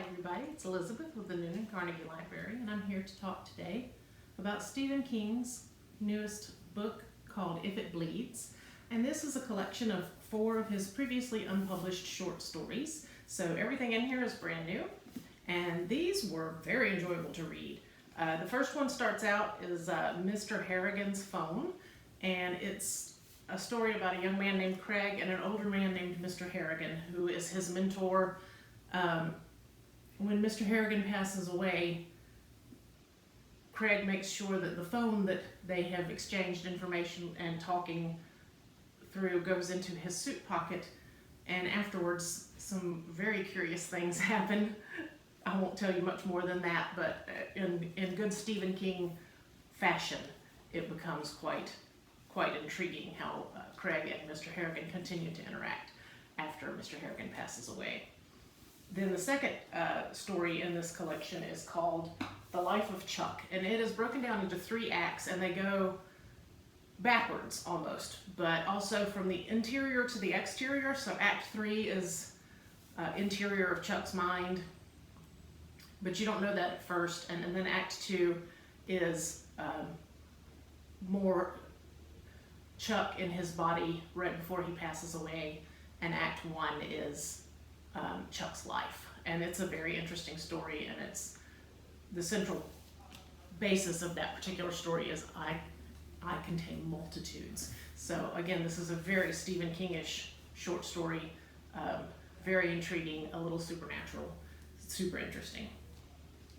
everybody, it's Elizabeth with the Noonan Carnegie Library, and I'm here to talk today about Stephen King's newest book called If It Bleeds. And this is a collection of 4 of his previously unpublished short stories. So everything in here is brand new, and these were very enjoyable to read. The first one starts out is Mr. Harrigan's Phone, and it's a story about a young man named Craig and an older man named Mr. Harrigan, who is his mentor. When Mr. Harrigan passes away, Craig makes sure that the phone that they have exchanged information and talking through goes into his suit pocket, and afterwards some very curious things happen. I won't tell you much more than that, but in good Stephen King fashion, it becomes quite intriguing how Craig and Mr. Harrigan continue to interact after Mr. Harrigan passes away. Then the second story in this collection is called The Life of Chuck, and it is broken down into 3 acts, and they go backwards almost, but also from the interior to the exterior. So Act 3 is interior of Chuck's mind, but you don't know that at first, and then Act 2 is more Chuck in his body right before he passes away, and Act 1 is Chuck's life. And it's a very interesting story, and it's the central basis of that particular story is I contain multitudes. So again, this is a very Stephen King-ish short story, very intriguing, a little supernatural, super interesting.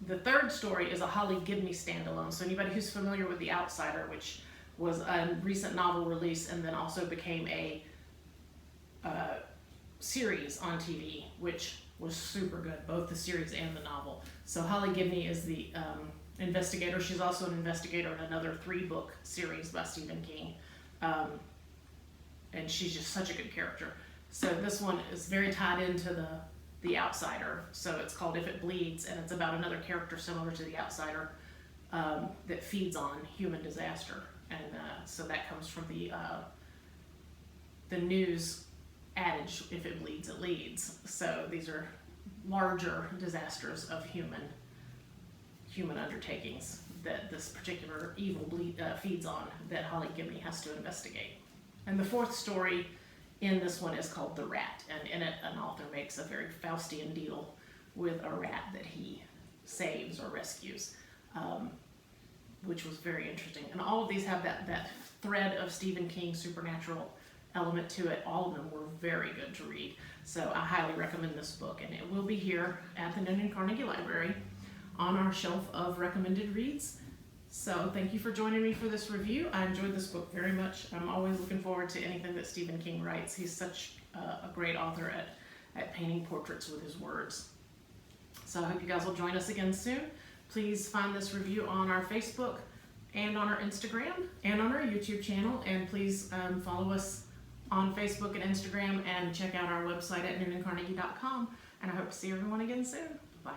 The third story is a Holly Gibney standalone. So anybody who's familiar with The Outsider, which was a recent novel release and then also became a series on TV, which was super good, both the series and the novel. So Holly Gibney is the investigator. She's also an investigator in another 3-book series by Stephen King, and she's just such a good character. So this one is very tied into the Outsider. So it's called If It Bleeds, and it's about another character similar to the Outsider that feeds on human disaster, and so that comes from the news adage, if it bleeds, it leads. So these are larger disasters of human undertakings that this particular evil feeds on, that Holly Gibney has to investigate. And the 4th story in this one is called The Rat, and in it an author makes a very Faustian deal with a rat that he saves or rescues, which was very interesting. And all of these have that thread of Stephen King supernatural element to it. All of them were very good to read. So I highly recommend this book, and it will be here at the Noonan Carnegie Library on our shelf of recommended reads. So thank you for joining me for this review. I enjoyed this book very much. I'm always looking forward to anything that Stephen King writes. He's such a great author at painting portraits with his words. So I hope you guys will join us again soon. Please find this review on our Facebook and on our Instagram and on our YouTube channel, and please follow us on Facebook and Instagram, and check out our website at noonancarnegie.com, and I hope to see everyone again soon.